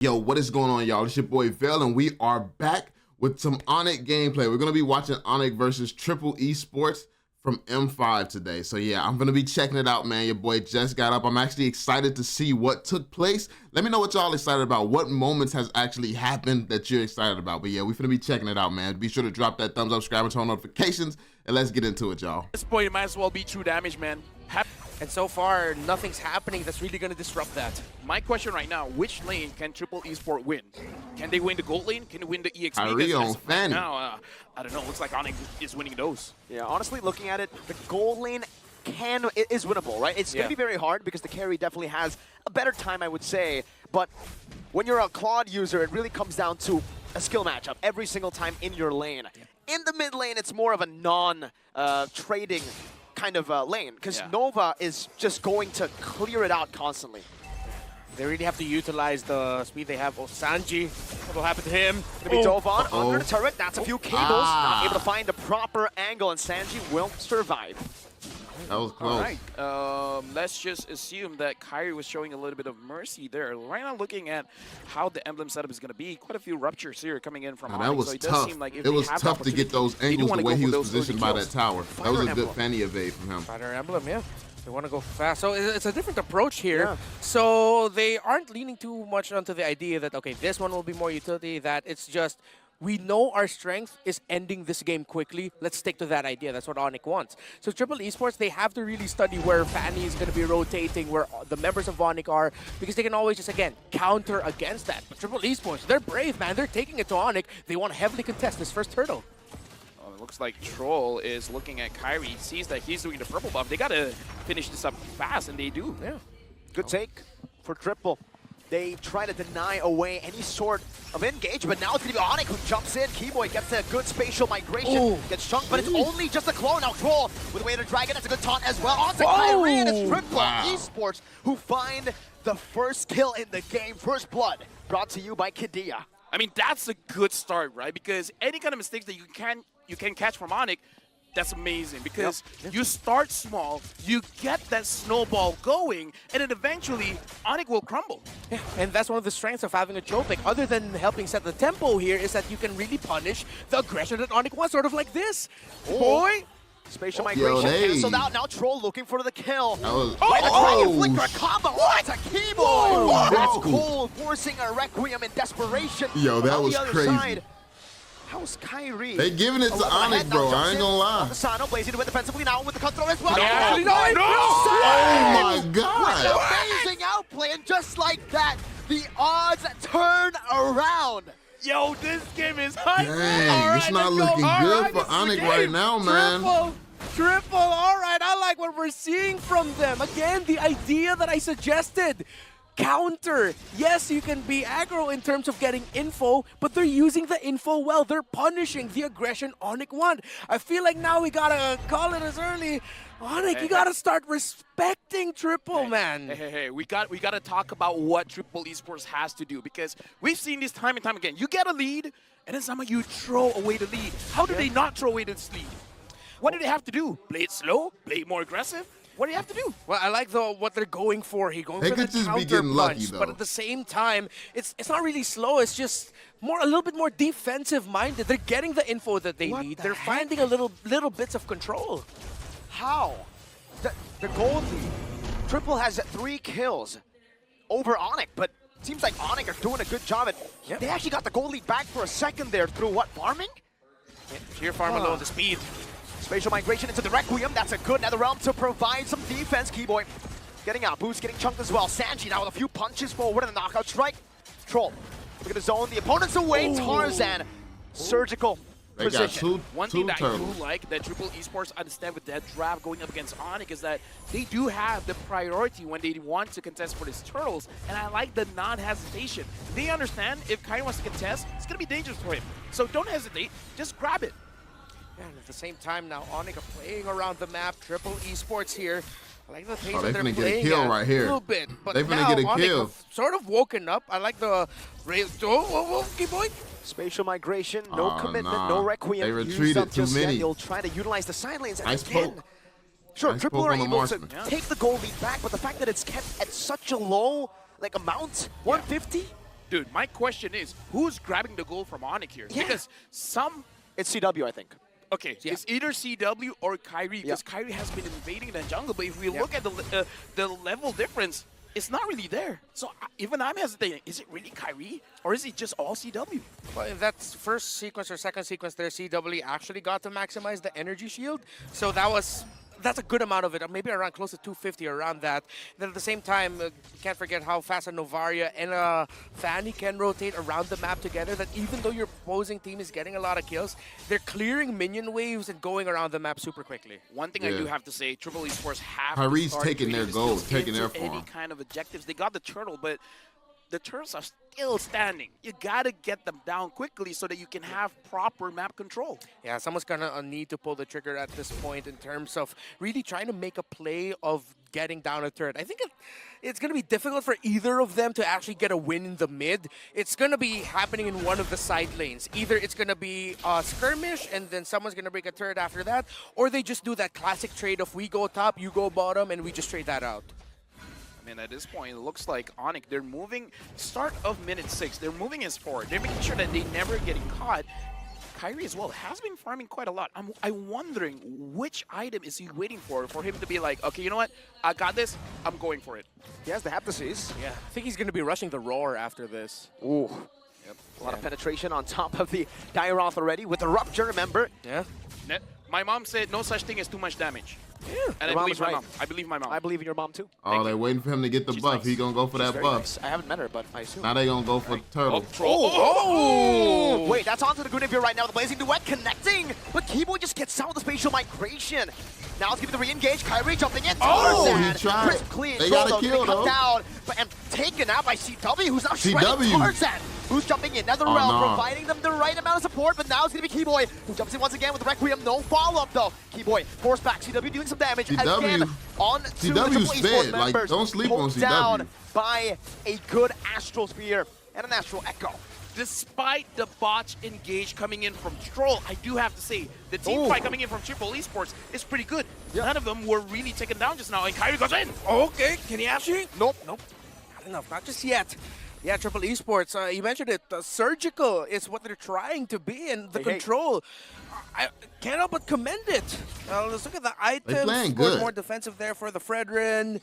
Yo, what is going on, y'all? It's your boy VeLL, and we are back with some ONIC gameplay. We're gonna be watching ONIC versus ONIC Esports from M5 today. So yeah, I'm gonna be checking it out, man. Your boy just got up. I'm actually excited to see what took place. Let me know what y'all excited about. What moments has actually happened that you're excited about? But yeah, we're gonna be checking it out, man. Be sure to drop that thumbs up, subscribe, and turn on notifications, and let's get into it, y'all. At this point, it might as well be true damage, man. And so far, nothing's happening that's really going to disrupt that. My question right now, which lane can ONIC Esports win? Can they win the gold lane? Can they win the EXP? Kyrie on Fanny. Now, I don't know. Looks like ONIC is winning those. Yeah, honestly, looking at it, the gold lane is winnable, right? It's going to be very hard because the carry definitely has a better time, I would say. But when you're a Claude user, it really comes down to a skill matchup every single time in your lane. In the mid lane, it's more of a non-trading kind of lane, because Nova is just going to clear it out constantly. They really have to utilize the speed they have. Oh, Sanji, what will happen to him? Gonna be dove on under the turret. That's a few cables. Not able to find the proper angle, and Sanji will survive. That was close. All right, let's just assume that Kyrie was showing a little bit of mercy there. Right now, looking at how the emblem setup is going to be, quite a few ruptures here coming in from ONIC. That was so it tough. Does seem like it was tough to get those angles the way he was positioned by that tower. That was a good Fanny evade from him. Fighter emblem, yeah. They want to go fast. So it's a different approach here. Yeah. So they aren't leaning too much onto the idea that, okay, this one will be more utility, that it's just, we know our strength is ending this game quickly. Let's stick to that idea. That's what ONIC wants. So ONIC Esports, they have to really study where Fanny is going to be rotating, where the members of ONIC are, because they can always just, again, counter against that. But ONIC Esports, they're brave, man. They're taking it to ONIC. They want to heavily contest this first hurdle. It looks like Troll is looking at Kyrie. He sees that he's doing the purple buff. They got to finish this up fast, and they do. Yeah. Good take for Triple. They try to deny away any sort of engage, but now it's going to be ONIC who jumps in. Keyboy gets a good spatial migration, gets chunked, but it's only just a clone. Now Troll with Way to Dragon, that's a good taunt as well. Onto Kyrie, and it's Triple Esports who find the first kill in the game. First blood brought to you by Kidia. I mean, that's a good start, right? Because any kind of mistakes that you can catch from ONIC, that's amazing, because you start small, you get that snowball going, and then eventually ONIC will crumble. Yeah, and that's one of the strengths of having a Jopic, other than helping set the tempo here, is that you can really punish the aggression that ONIC wants, sort of like this. Boy! Spatial migration canceled out. Now Troll looking for the kill. That was, Dragon Flicker combo. What? It's a Keyboy! That's cold, forcing a Requiem in desperation. Yo, that was crazy. Side. How's Kyrie? They giving it to ONIC, bro. I ain't gonna lie. Sano blazing to it defensively now with the cutthroat as well. Oh my God! Amazing outplay, and just like that, the odds turn around. Yo, this game is hype. Dang, it's not looking good for ONIC right now, man. Triple, all right. I like what we're seeing from them. Again, the idea that I suggested. Counter. Yes, you can be aggro in terms of getting info, but they're using the info well. They're punishing the aggression ONIC want. I feel like now we gotta call it as early. ONIC, you gotta start respecting Triple, man. Hey, we gotta talk about what ONIC Esports has to do, because we've seen this time and time again. You get a lead, and then somehow you throw away the lead. How do they not throw away this lead? What do they have to do? Play it slow? Play it more aggressive? What do you have to do? Well, I like what they're going for. He's going for the just counter be getting punch, lucky, though. But at the same time, it's not really slow. It's just a little bit more defensive-minded. They're getting the info that they need. They're finding a little bits of control. How? The gold lead. Triple has 3 kills over ONIC, but it seems like ONIC are doing a good job at. They actually got the gold lead back for a second there through what, farming? Sheer farm alone, the speed. Spatial migration into the Requiem. That's a good Netherrealm to provide some defense. Keyboy getting out. Boost getting chunked as well. Sanji now with a few punches forward and a knockout strike. Troll. Look at the zone. The opponent's away. Tarzan. Surgical precision. One thing that I do like that ONIC Esports understand with that draft going up against ONIC is that they do have the priority when they want to contest for these turtles, and I like the non-hesitation. They understand if Kyrie wants to contest, it's going to be dangerous for him. So don't hesitate. Just grab it. And at the same time now, ONIC are playing around the map. ONIC Esports here. I like the pace that they're playing get a kill right here. A little bit, but they now finna get a kill. Have sort of woken up. I like the Keyboy. Spatial migration, no commitment, no Requiem. They retreated too many. They'll try to utilize the side lanes, and Nice again, poke. sure, Nice Triple poke are on the able to marksman. take the goal lead back, but the fact that it's kept at such a low amount, 150. Dude, my question is, who's grabbing the goal from ONIC here? Yeah. Because some... It's CW, I think. Okay, it's either CW or Kyrie, because Kyrie has been invading the jungle, but if we look at the level difference, it's not really there. So even I'm hesitating. Is it really Kyrie, or is it just all CW? Well, in that first sequence or second sequence there, CW actually got to maximize the energy shield. So that's a good amount of it, maybe around close to 250, around that. Then at the same time, you can't forget how fast a Novaria and a Fanny can rotate around the map together, that even though your opposing team is getting a lot of kills, they're clearing minion waves and going around the map super quickly. One thing I do have to say, Triple Esports have Kyrie's to start taking their bringing gold, skills taking their into farm. any kind of objectives. They got the turtle, but the turtles are still standing. You gotta get them down quickly so that you can have proper map control. Yeah, someone's gonna need to pull the trigger at this point in terms of really trying to make a play of getting down a turret. I think it's gonna be difficult for either of them to actually get a win in the mid. It's gonna be happening in one of the side lanes. Either it's gonna be a skirmish and then someone's gonna break a turret after that, or they just do that classic trade of we go top, you go bottom, and we just trade that out. I mean, at this point, it looks like ONIC, they're moving, start of minute 6, they're moving his forward. They're making sure that they never getting caught. Kyrie as well has been farming quite a lot. I'm wondering which item is he waiting for him to be like, okay, you know what? I got this. I'm going for it. He has the Heptases. Yeah, I think he's gonna be rushing the roar after this. Ooh. Yep. A lot of penetration on top of the Dairoth already with the Rupture, remember? Yeah. My mom said no such thing as too much damage. Yeah. And I believe my mom. I believe my mom. I believe in your mom too. Oh, they're waiting for him to get the She's buff. nice. He gonna go for that Very buff. nice. I haven't met her, but I assume. Now they gonna go for turtle. Oh! Wait, that's onto the Guinevere right now. The Blazing Duet connecting, but Kibo just gets out with the spatial migration. Now it's giving the re-engage. Kyrie jumping in. Oh, Tarzan, he tried. crisp clean. They got a Solo kill, gonna come though. down, but and taken out by CW, who's now shredding CW. Tarzan, who's jumping in. Netherrealm no. providing them the right amount of support, but now it's gonna be Keyboy, who jumps in once again with the Requiem. No follow-up though. Keyboy forced back. CW doing some damage CW. again on to the Triple CW's Esports fed. Like, members. don't sleep on Pulled CW. down by a good Astral Spear and an Astral Echo. Despite the botch engage coming in from Troll, I do have to say, the team fight coming in from Triple Esports is pretty good. None of them were really taken down just now, and Kyrie goes in. Okay, can he actually? Nope. Nope. Not enough. Not just yet. Yeah, Triple Esports, you mentioned it, surgical is what they're trying to be, and the control, I can't help but commend it. Let's look at the items. playing Scored good. more defensive there for the Fredrin.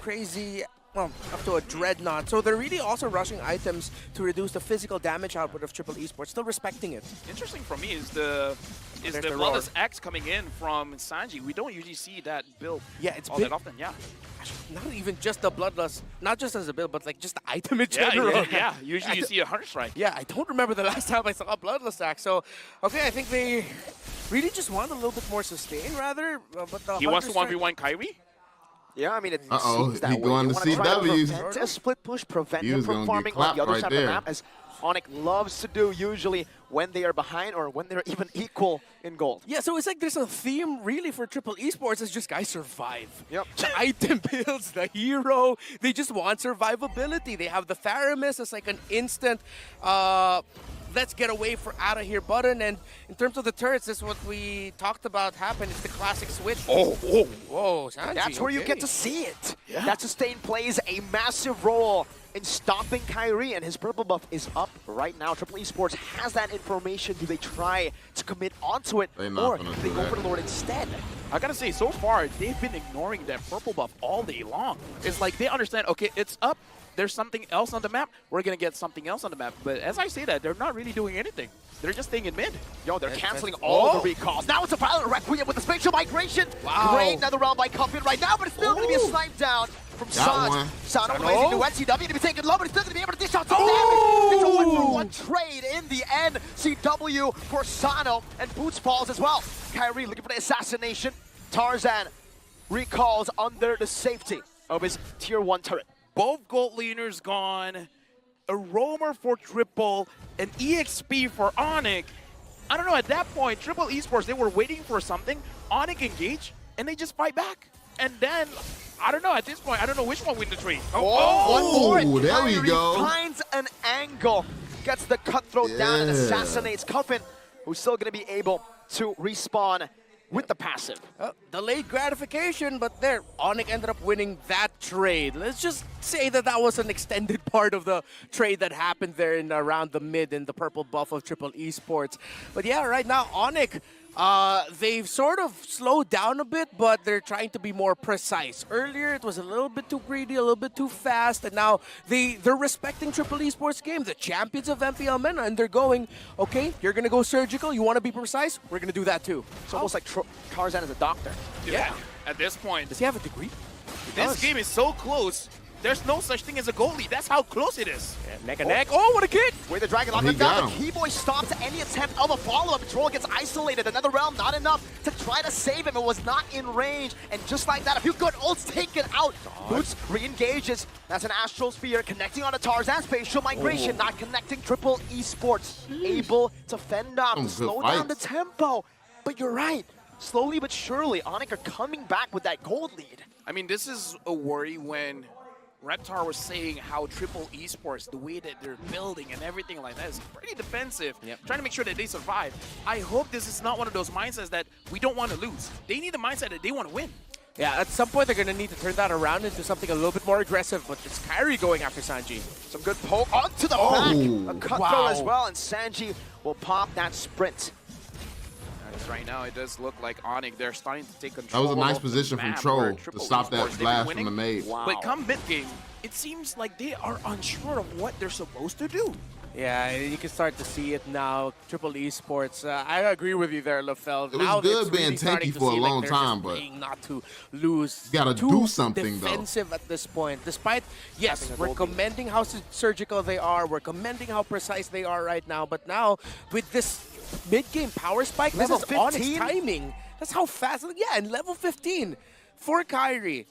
Crazy. Well, up to a Dreadnought. So they're really also rushing items to reduce the physical damage output of Triple Esports, still respecting it. Interesting for me is the the Bloodless X coming in from Sanji. We don't usually see that build Yeah, it's all big. that often. Yeah. Not even just the Bloodless, not just as a build, but like just the item in general. Yeah. Usually you see a Hunter Strike. Yeah, I don't remember the last time I saw a Bloodless axe. So, okay, I think they really just want a little bit more sustain, rather. But the He wants to Hunter Strike- 1v1 Kyrie? Yeah, I mean, it Uh-oh, seems that he way. going You to wanna try to CWs. prevent a split push, prevent He him was from gonna get farming on clapped the other right side there. of the map, as ONIC loves to do usually when they are behind or when they're even equal in gold. Yeah, so it's like there's a theme really for Triple Esports. It's just guys survive. Yep. The item builds, the hero, they just want survivability. They have the Faramis as like an instant, let's get away out of here button. And in terms of the turrets, this is what we talked about happen. It's the classic switch. Whoa, Sanji, That's where you okay. get to see it. That sustain plays a massive role in stopping Kyrie, and his purple buff is up right now. Triple Esports has that information. Do they try to commit onto it, They're not or gonna do they do go that. for the Lord instead? I gotta say, so far, they've been ignoring that purple buff all day long. It's like they understand, okay, it's up. There's something else on the map. We're gonna get something else on the map. But as I say that, they're not really doing anything. They're just staying in mid. Yo, they're canceling all the recalls. Now it's a pilot Requiem with the spatial migration. Wow. Great Netherrealm by Cuffin right now, but it's still going to be a snipe down from one. Sano blazing to CW to be taken low, but he's still going to be able to dish out some damage. It's a 1-for-1 trade in the end. CW for Sano, and Boots falls as well. Kyrie looking for the assassination. Tarzan recalls under the safety of his tier 1 turret. Both gold laners gone. A roamer for Triple, an EXP for ONIC. I don't know, at that point, Triple Esports, they were waiting for something. ONIC engage, and they just fight back. And then, I don't know, at this point, I don't know which one win the trade. One more. there we Kyrie go. finds an angle, gets the cutthroat down and assassinates Cuffin, who's still going to be able to respawn with the passive. Delayed gratification, but there, ONIC ended up winning that trade. Let's just say that that was an extended part of the trade that happened there in around the mid in the purple buff of Triple Esports. But yeah, right now, ONIC, they've sort of slowed down a bit, but they're trying to be more precise. Earlier, it was a little bit too greedy, a little bit too fast, and now they're respecting Triple Esports game, the champions of MPL MENA, and they're going, okay, you're going to go surgical, you want to be precise, we're going to do that too. It's almost like Tarzan is a doctor. Yeah. At this point, Does he have a degree? this game is so close. There's no such thing as a goalie. That's how close it is. Yeah, neck and neck. Oh, what a kick! Where the Dragon locked He him down, got the him. Keyboy stops any attempt of a follow-up. Troll gets isolated. Another realm, not enough to try to save him. It was not in range. And just like that, a few good ults taken out. Boots re-engages. That's an Astral Sphere connecting on a Tarzan spatial migration, not connecting Triple Esports. Able to fend off, to Some good slow down the fights. tempo. But you're right. Slowly but surely, ONIC are coming back with that gold lead. I mean, this is a worry when Reptar was saying how Triple Esports, the way that they're building and everything like that is pretty defensive, trying to make sure that they survive. I hope this is not one of those mindsets that we don't want to lose. They need the mindset that they want to win. Yeah, at some point they're going to need to turn that around into something a little bit more aggressive, but it's Kyrie going after Sanji. Some good poke onto the back. A cutthroat as well, and Sanji will pop that sprint. Because right now it does look like ONIC, they're starting to take That control. was a nice of the position from map Troll where to Triple stop that Esports, they've been blast from winning. the maid. Wow. But come mid-game, it seems like they are unsure of what they're supposed to do. Yeah, you can start to see it now. Triple Esports. I agree with you there, LaFell. It was Now good it's being really starting tanky to for a see, like, long they're time, just but playing not to lose. You gotta Too do something, though. defensive at this point. Despite, yes, Having a we're goal lead. commending how surgical they are. We're commending how precise they are right now. But now, with this mid-game power spike, Level this is ONIC's 15? timing. That's how fast. Yeah, and level 15 for Kyrie.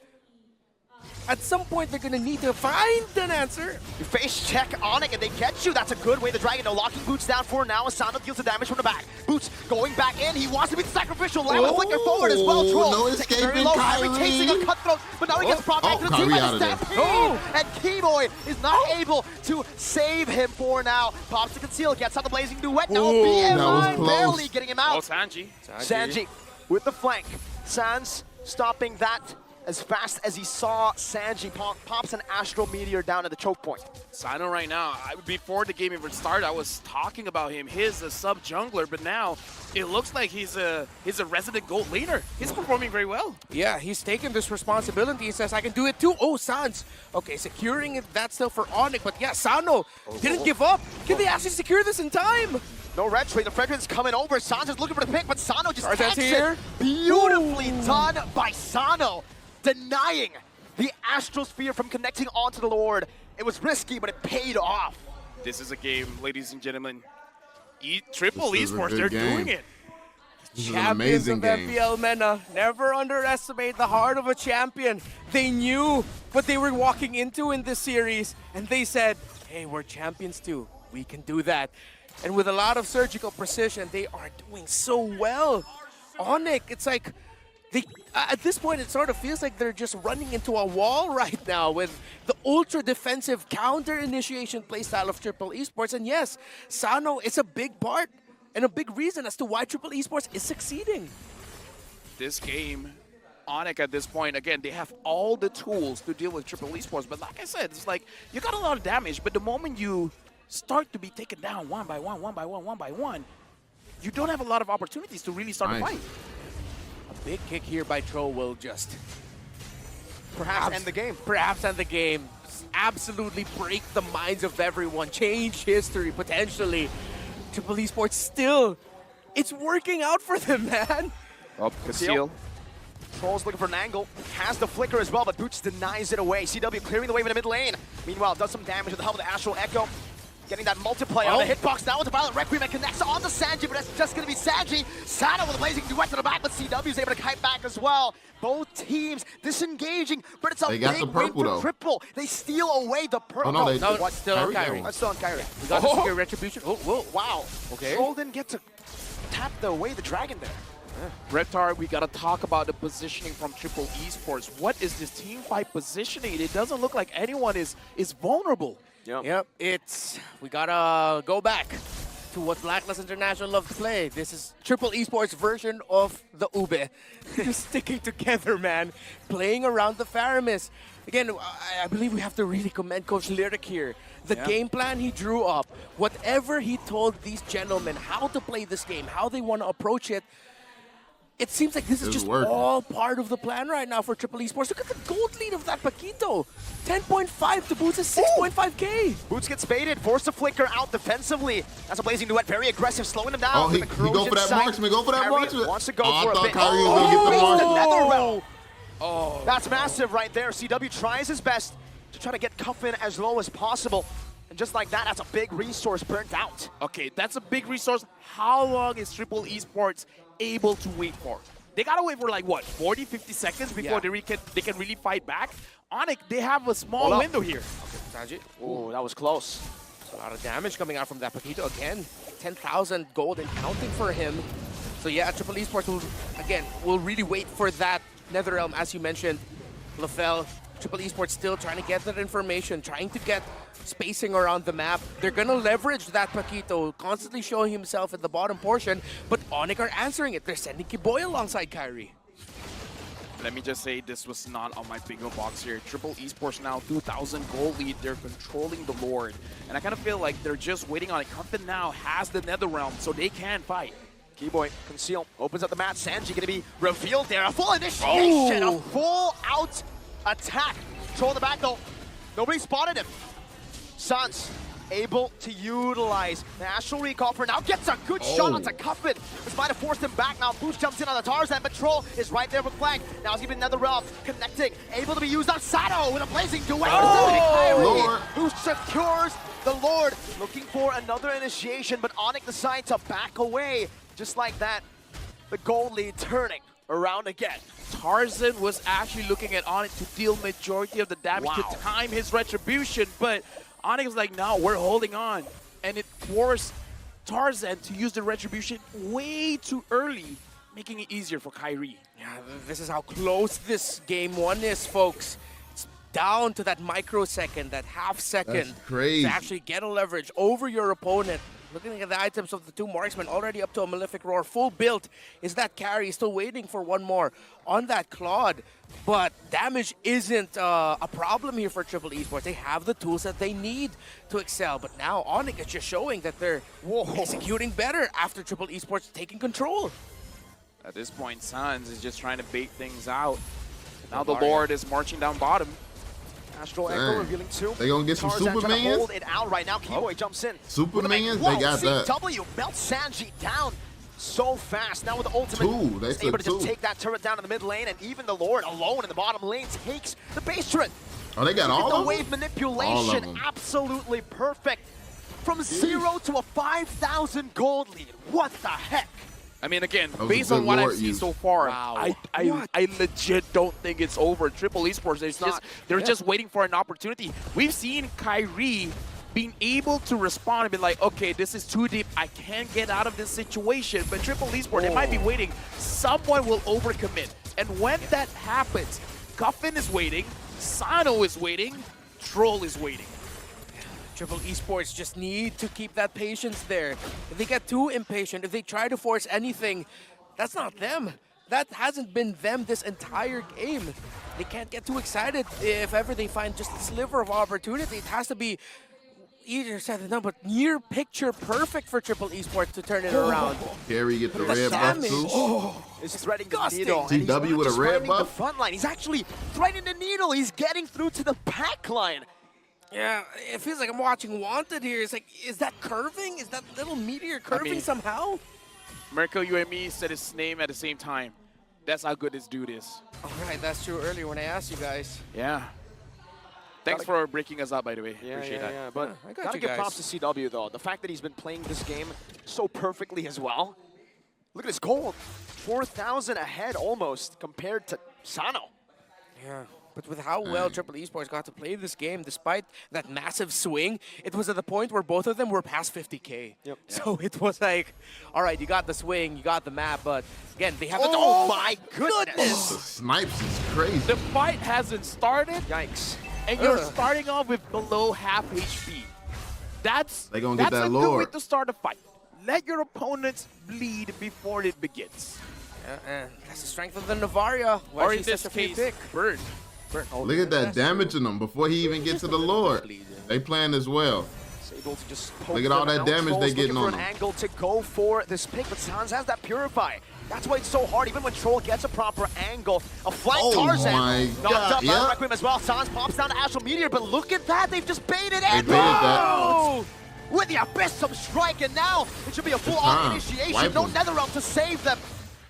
At some point, they're going to need to find an answer. You face check ONIC and they get you. That's a good way. The Dragon, no, locking Boots down for now. Asano deals the damage from the back. Boots going back in. He wants to be the sacrificial lamb. Oh, Flicker forward as well. Troll no taking it very escaping low. Kyrie. chasing a cutthroat, but now he gets brought back to the team Kyrie by out the of there. Stampede. Oh. And Keyboy is not able to save him for now. Pops to conceal, gets out the blazing duet. No, Ooh, that was BMI close. barely getting him Oh, out. Sanji. Sanji with the flank. Sans stopping that as fast as he saw Sanji pops an Astral Meteor down at the choke point. Sino right now, before the game even started, I was talking about him. He's a sub-jungler, but now it looks like he's a resident gold laner. He's performing very well. Yeah, he's taken this responsibility. He says, I can do it too. Oh, Sans. Okay, securing it, that's still for ONIC. But yeah, Sano didn't give up. Can they actually secure this in time? No red trade. The Fredrin's coming over. Sans is looking for the pick, but Sano just Tarzan's takes here. it. Beautifully done by Sano, denying the Astral Sphere from connecting onto the Lord. It was risky, but it paid off. This is a game, ladies and gentlemen. Triple This is a Esports, good they're game. doing it. This is an Champions amazing of game. MPL MENA. Never underestimate the heart of a champion. They knew what they were walking into in this series, and they said, hey, we're champions too. We can do that. And with a lot of surgical precision, they are doing so well. ONIC, it's like, at this point, it sort of feels like they're just running into a wall right now with the ultra-defensive counter-initiation playstyle of Triple Esports. And yes, Sano is a big part and a big reason as to why Triple Esports is succeeding. This game, ONIC at this point, again, they have all the tools to deal with Triple Esports. But like I said, it's like, you got a lot of damage, but the moment you start to be taken down one by one, you don't have a lot of opportunities to really start a fight. A big kick here by Troll will just Perhaps end the game. perhaps end the game. Absolutely break the minds of everyone. Change history, potentially. Triple Esports still, it's working out for them, man. Up, conceal. Troll's looking for an angle. Has the flicker as well, but Boots denies it away. CW clearing the wave in the mid lane. Meanwhile, does some damage with the help of the Astral Echo. Getting that multiplier on the hitbox now with the Violent Requiem and connects onto Sanji, but that's just going to be Sanji. Sano with a blazing duet to the back, but CW is able to kite back as well. Both teams disengaging, but it's a They got big the win purple, for though. Triple. They steal away the purple. Oh, no, No, what? it's still on Kyrie? Kyrie. That's still on Kyrie. We got the secure retribution. Oh, whoa. Wow. Okay. Troll didn't get to tap away the dragon there. Reptar, we gotta talk about the positioning from Triple Esports. What is this team fight positioning? It doesn't look like anyone is vulnerable. Yep, we gotta go back. to what Blacklist International love to play. This is Triple Esports version of the Ube. Just sticking together, man. Playing around the Faramis. Again, I believe we have to really commend Coach Lyric here. The game plan he drew up, whatever he told these gentlemen how to play this game, how they want to approach it, it seems like this is just all part of the plan right now for Triple Esports. Look at the gold lead of that Paquito. 10.5 to Boots' 6.5k. Boots gets baited, forced to flicker out defensively. That's a Blazing Duet, very aggressive, slowing him down. Oh, he go for that marksman, go for that marksman. Wants to go I for a thought bit. Kyrie was gonna get the marksman. Nether realm. Oh, that's massive right there. CW tries his best to try to get Cuffin as low as possible. And just like that, that's a big resource burnt out. Okay, that's a big resource. How long is Triple Esports able to wait for? They gotta wait for like what, 40, 50 seconds before they can really fight back? ONIC, they have a small window here. Sanji. Oh, that was close. A lot of damage coming out from that Paquito again. 10,000 gold and counting for him. So yeah, Triple Esports will really wait for that Netherrealm, as you mentioned. LaFell, Triple Esports still trying to get that information, trying to get spacing around the map. They're gonna leverage that Paquito, constantly showing himself at the bottom portion, but ONIC are answering it. They're sending Kiboy alongside Kyrie. Let me just say, this was not on my bingo box here. Triple Esports now 2,000 gold lead. They're controlling the Lord. And I kind of feel like they're just waiting on it. Cuffin now has the Netherrealm, so they can fight. Keyboy, conceal, opens up the map. Sanji gonna be revealed there. A full initiation, a full out attack. Control the back though. Nobody spotted him. Sans able to utilize the Astral Recall for now. Gets a good shot onto Cuffin. This might have forced him back now. Boost jumps in on the Tarzan, but Troll is right there with flank. Now he's giving Netherrealm, connecting, able to be used on Sato with a Blazing Duet. Kyrie, who secures the Lord. Looking for another initiation, but ONIC decides to back away. Just like that, the gold lead turning around again. Tarzan was actually looking at ONIC to deal majority of the damage to time his retribution, but ONIC was like, no, we're holding on. And it forced Tarzan to use the retribution way too early, making it easier for Kyrie. Yeah, this is how close this game one is, folks. It's down to that microsecond, that half second to actually get a leverage over your opponent. Looking at the items of the two marksmen, already up to a Malefic Roar, full build. Is that carry still waiting for one more on that Claude? But damage isn't a problem here for Triple Esports. They have the tools that they need to excel. But now ONIC is just showing that they're executing better after Triple Esports taking control. At this point, Sans is just trying to bait things out. Now the Lord is marching down bottom. Astral Echo revealing two. They gonna get some super minions? Hold it out right now. Keyboy jumps in. Super minions? They got that. CW melts Sanji down so fast. Now with the ultimate, They able to just take that turret down in the mid lane, and even the Lord alone in the bottom lane takes the base turret. Oh, they got all of them? The wave manipulation, absolutely perfect. From 0 to a 5,000 gold lead. What the heck? I mean, again, based on what I've seen so far, I legit don't think it's over. Triple Esports, they're just waiting for an opportunity. We've seen Kyrie being able to respond and be like, okay, this is too deep. I can't get out of this situation. But Triple Esports, they might be waiting. Someone will overcommit. And when that happens, Cuffin is waiting, Sano is waiting, Troll is waiting. Triple Esports just need to keep that patience there. If they get too impatient, if they try to force anything, that's not them. That hasn't been them this entire game. They can't get too excited if ever they find just a sliver of opportunity. It has to be easier said than done, but near picture perfect for Triple Esports to turn it around. Gary get the red buff too. Is threading the needle. TW with a red buff. The front line. He's actually threading the needle. He's getting through to the back line. Yeah, it feels like I'm watching Wanted here. It's like, is that curving? Is that little meteor curving somehow? Mirko, you and me said his name at the same time. That's how good this dude is. All right, that's true earlier when I asked you guys. Yeah. Thanks for breaking us up, by the way. Appreciate that. Yeah, but I got gotta you give guys. props to CW, though. The fact that he's been playing this game so perfectly as well. Look at his gold. 4,000 ahead almost compared to Sano. Yeah. But with how well Triple Esports got to play this game, despite that massive swing, it was at the point where both of them were past 50K. Yep. So it was like, all right, you got the swing, you got the map, but again, they have Oh my goodness! The snipes is crazy. The fight hasn't started, Yikes. and you're starting off with below half HP. That's They gonna get that a Lord. good way to start a fight. let your opponents bleed before it begins. And that's the strength of the Navaria. Why Or in she's this such a free case, pick. Bird. Look at that damage in him before he even gets to the Lord. They playing as well. Is able to just poke Look at all them that out. damage Troll's they getting looking on for an them. angle to go for this pick, but Sans has that Purify. That's why it's so hard, even when Troll gets a proper angle. A flank Oh Tarzan my knocked God, up by yeah. Requiem as well. Sans pops down to Astral Meteor, but look at that, they've just baited They in. baited that. Oh! With the Abyssum Strike, and now it should be a full-on initiation. Wipe No him. Netherrealm to save them.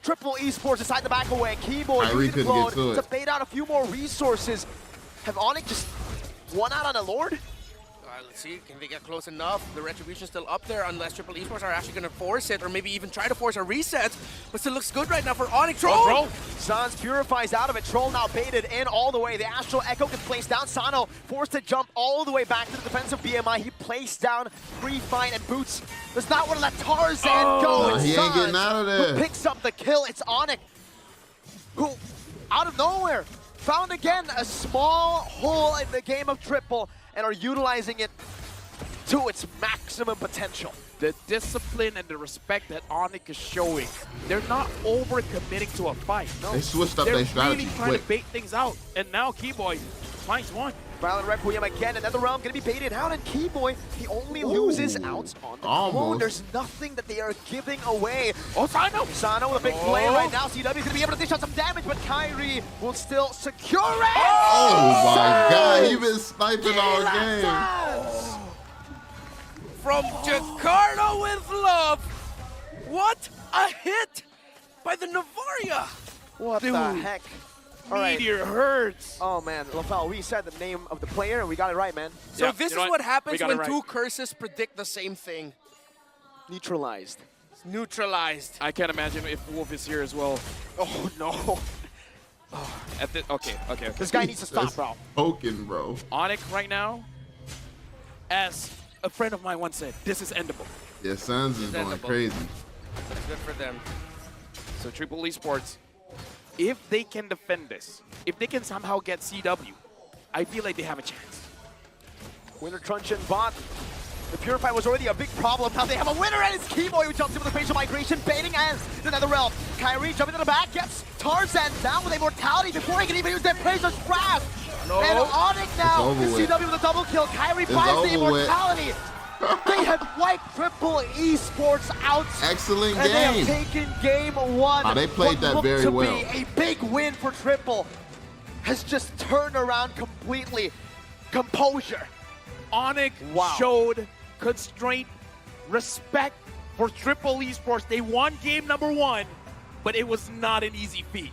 Triple Esports decide to back away. Keyboard Kyrie using couldn't get Clone to to it. bait out a few more resources. Have ONIC just won out on a Lord? Let's see, can they get close enough? The Retribution's still up there unless Triple Esports are actually going to force it or maybe even try to force a reset. But still looks good right now for ONIC. Troll! Sans purifies out of it. Troll now baited in all the way. The Astral Echo gets placed down. Sano forced to jump all the way back to the defensive BMI. He placed down Free Fight and Boots. Does not want to let Tarzan go. Nah, And he ain't getting out of there. Who picks up the kill? It's ONIC, who, out of nowhere, found again a small hole in the game of Triple and are utilizing it to its maximum potential. The discipline and the respect that ONIC is showing, they're not over-committing to a fight. No, They switched up they're their strategy really trying quick. to bait things out. And now Keyboy finds one. Violent Requiem again, another realm gonna be baited out, and Keyboy, he only loses out on the Almost. clone. There's nothing that they are giving away. Oh, Sano! Sano with a big play right now. CW is gonna be able to dish out some damage, but Kyrie will still secure it! Oh my God, he been sniping all game. From Jakarta with love. What a hit by the Navaria. What Dude. the heck? All right. Meteor hurts. Oh man, Lafal, we said the name of the player and we got it right, man. So Yeah, this you know is what? what happens We got when it right. two curses predict the same thing. Neutralized. It's neutralized. I can't imagine if Wolf is here as well. Oh no. Okay. This guy needs to stop, That's bro. Poking, bro. ONIC right now, as a friend of mine once said, this is endable. Yeah, Sans is going Presentable. crazy. Good for them. So Triple Esports, if they can defend this, if they can somehow get CW, I feel like they have a chance. Winter Truncheon bot. The Purify was already a big problem. Now they have a winner, and it's Keyboy who jumps in with the facial migration, baiting as the Netherrealm. Kyrie jumping to the back, gets Tarzan down with immortality before he can even use that Razor's Grasp. No. And ONIC now, over with. CW with a double kill. Kyrie finds the over with. immortality. They have wiped Triple Esports out. Excellent And they have game. taken game one. Ah, they played What that looked very to well. be a big win for Triple has just turned around completely. Composure. ONIC Wow. showed constraint, respect for Triple Esports. They won game number one, but it was not an easy feat.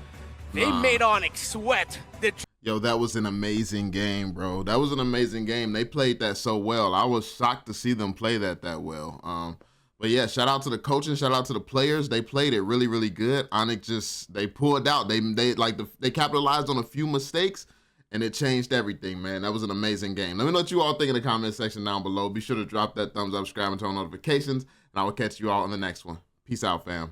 They Nah. made ONIC sweat. The Yo, that was an amazing game, bro. That was an amazing game. They played that so well. I was shocked to see them play that well. But yeah, shout out to the coaching, shout out to the players. They played it really, really good. ONIC just, they pulled out. They capitalized on a few mistakes, and it changed everything, man. That was an amazing game. Let me know what you all think in the comment section down below. Be sure to drop that thumbs up, subscribe, and turn on notifications, and I will catch you all in the next one. Peace out, fam.